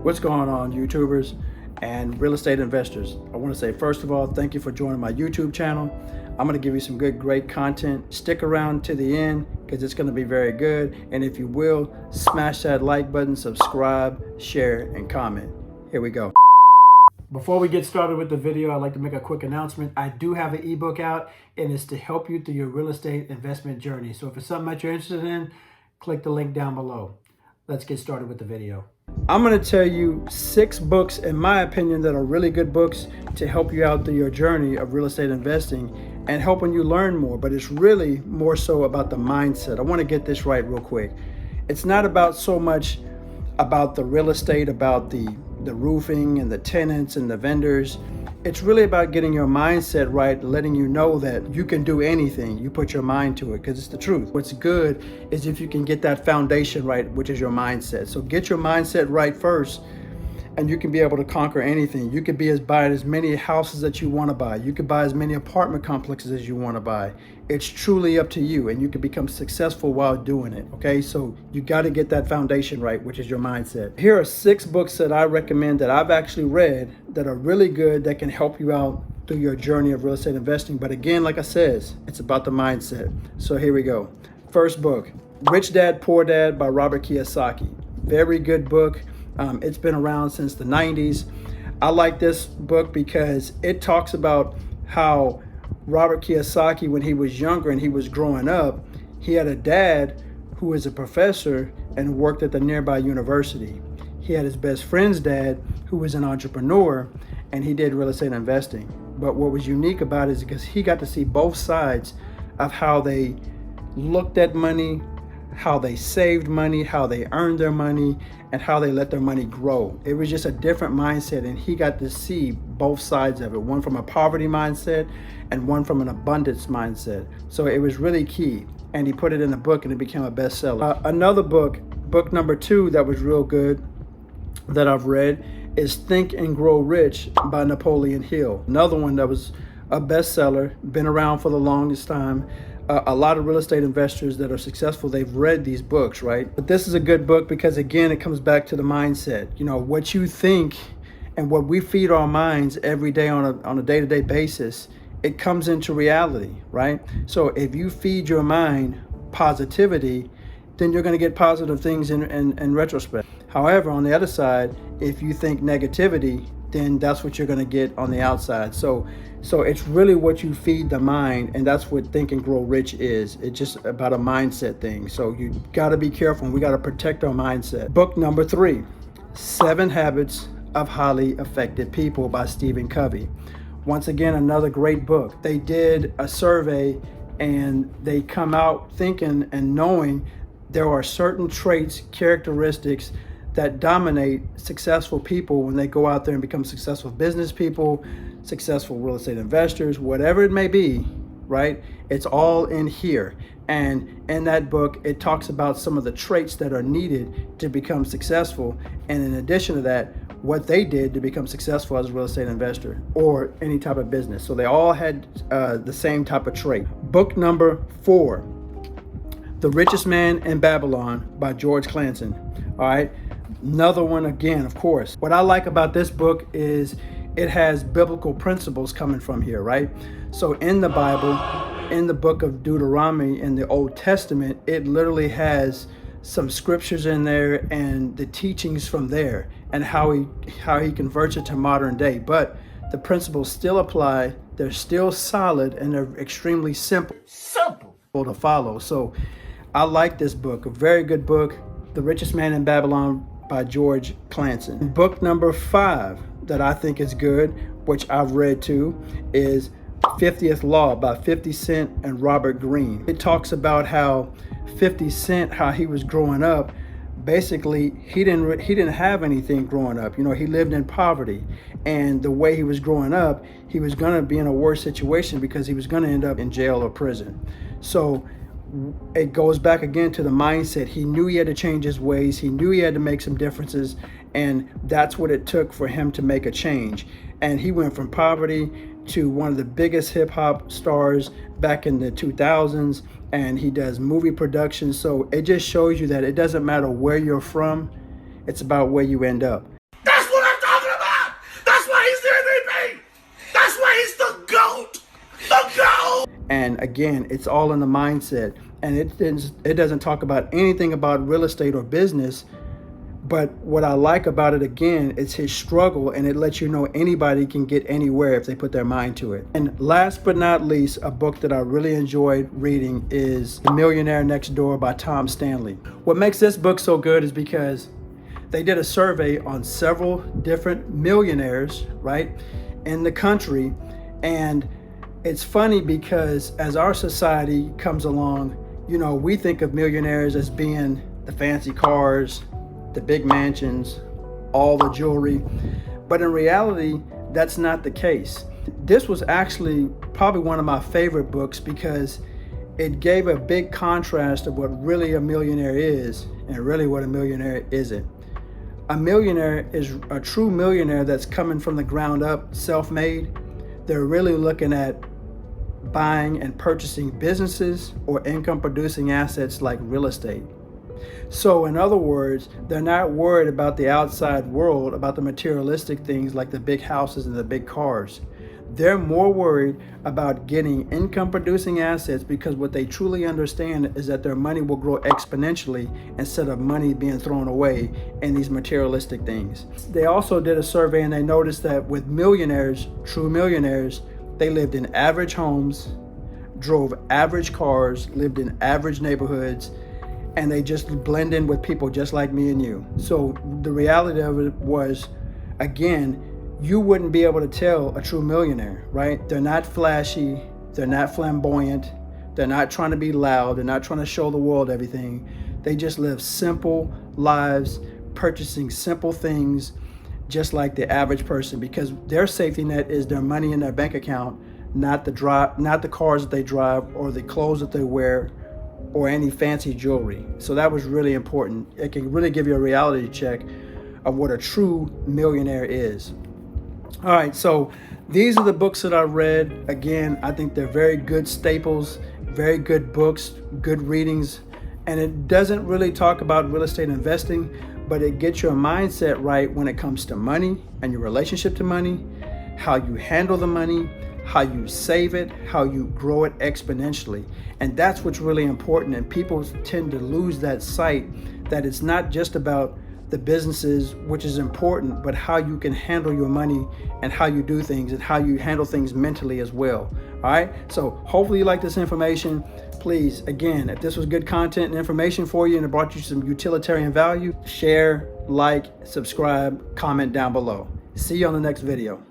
What's going on, YouTubers and real estate investors? I want to say, first of all, thank you for joining my YouTube channel. I'm going to give you some great content. Stick around to the end because it's going to be very good. And if you will, smash that like button, subscribe, share, and comment. Here we go. Before we get started with the video, I'd like to make a quick announcement. I do have an ebook out, and it's to help you through your real estate investment journey. So if it's something that you're interested in, click the link down below. Let's get started with the video. I'm going to tell you 6 books, in my opinion, that are really good books to help you out through your journey of real estate investing and helping you learn more. But it's really more so about the mindset. I want to get this right real quick. It's not about so much about the real estate, about the roofing and the tenants and the vendors. It's really about getting your mindset right, letting you know that you can do anything you put your mind to it, because it's the truth. What's good is if you can get that foundation right, which is your mindset. So get your mindset right first, and you can be able to conquer anything. You could buy as many houses that you want to buy. You could buy as many apartment complexes as you want to buy. It's truly up to you, and you can become successful while doing it, okay? So you got to get that foundation right, which is your mindset. Here are 6 books that I recommend that I've actually read that are really good, that can help you out through your journey of real estate investing. But again, like I said, it's about the mindset. So here we go. First book, Rich Dad, Poor Dad by Robert Kiyosaki. Very good book. It's been around since the 90s. I like this book because it talks about how Robert Kiyosaki, when he was younger and he was growing up, he had a dad who was a professor and worked at the nearby university. He had his best friend's dad who was an entrepreneur, and he did real estate investing. But what was unique about it is because he got to see both sides of how they looked at money, how they saved money, how they earned their money, and how they let their money grow. It was just a different mindset, and he got to see both sides of it, one from a poverty mindset and one from an abundance mindset. So it was really key, and he put it in a book, and it became a bestseller. Another book number 2 that was real good that I've read is Think and Grow Rich by Napoleon Hill. Another one that was a bestseller, been around for the longest time. A lot of real estate investors that are successful, they've read these books, right? But this is a good book because, again, it comes back to the mindset. You know, what you think and what we feed our minds every day on a day-to-day basis, it comes into reality, right? So if you feed your mind positivity, then you're going to get positive things in retrospect. However, on the other side, if you think negativity, then that's what you're going to get on the outside. So it's really what you feed the mind, and that's what Think and Grow Rich is. It's just about a mindset thing. So you got to be careful, and we got to protect our mindset. Book number 3, 7 Habits of Highly Effective People by Stephen Covey. Once again, another great book. They did a survey, and they come out thinking and knowing there are certain traits, characteristics that dominate successful people when they go out there and become successful business people, successful real estate investors, whatever it may be, right? It's all in here. And in that book, it talks about some of the traits that are needed to become successful. And in addition to that, what they did to become successful as a real estate investor or any type of business. So they all had the same type of trait. Book number 4, The Richest Man in Babylon by George Clanton. All right. Another one, again, of course. What I like about this book is it has biblical principles coming from here, right? So in the Bible, in the book of Deuteronomy in the Old Testament, it literally has some scriptures in there and the teachings from there and how he converts it to modern day. But the principles still apply. They're still solid, and they're extremely simple to follow. So I like this book, a very good book, The Richest Man in Babylon by George Clanton. Book number 5 that I think is good, which I've read too, is 50th Law by 50 Cent and Robert Greene. It talks about how 50 Cent, how he was growing up. Basically, he didn't have anything growing up. You know, he lived in poverty, and the way he was growing up, he was going to be in a worse situation because he was going to end up in jail or prison. So it goes back again to the mindset. He knew he had to change his ways. He knew he had to make some differences, and that's what it took for him to make a change. And he went from poverty to one of the biggest hip hop stars back in the 2000s, and he does movie production. So it just shows you that it doesn't matter where you're from, it's about where you end up. And again, it's all in the mindset. And it doesn't talk about anything about real estate or business. But what I like about it, again, it's his struggle, and it lets you know anybody can get anywhere if they put their mind to it. And last but not least, a book that I really enjoyed reading is The Millionaire Next Door by Tom Stanley. What makes this book so good is because they did a survey on several different millionaires, right, in the country. And it's funny because as our society comes along, you know, we think of millionaires as being the fancy cars, the big mansions, all the jewelry. But in reality, that's not the case. This was actually probably one of my favorite books because it gave a big contrast of what really a millionaire is and really what a millionaire isn't. A millionaire is a true millionaire that's coming from the ground up, self-made. They're really looking at buying and purchasing businesses or income producing assets like real estate. So in other words, they're not worried about the outside world, about the materialistic things like the big houses and the big cars. They're more worried about getting income producing assets because what they truly understand is that their money will grow exponentially instead of money being thrown away in these materialistic things. They also did a survey and they noticed that with millionaires, true millionaires, they lived in average homes, drove average cars, lived in average neighborhoods, and they just blend in with people just like me and you. So the reality of it was, again, you wouldn't be able to tell a true millionaire, right? They're not flashy, they're not flamboyant, they're not trying to be loud, they're not trying to show the world everything. They just live simple lives, purchasing simple things, just like the average person, because their safety net is their money in their bank account, not the cars that they drive or the clothes that they wear or any fancy jewelry. So that was really important. It can really give you a reality check of what a true millionaire is. All right, so these are the books that I read. Again, I think they're very good staples, very good books, good readings. And it doesn't really talk about real estate investing, but it gets your mindset right when it comes to money and your relationship to money, how you handle the money, how you save it, how you grow it exponentially. And that's what's really important. And people tend to lose that sight that it's not just about the businesses, which is important, but how you can handle your money and how you do things and how you handle things mentally as well. All right. So hopefully you like this information. Please, again, if this was good content and information for you and it brought you some utilitarian value, share, like, subscribe, comment down below. See you on the next video.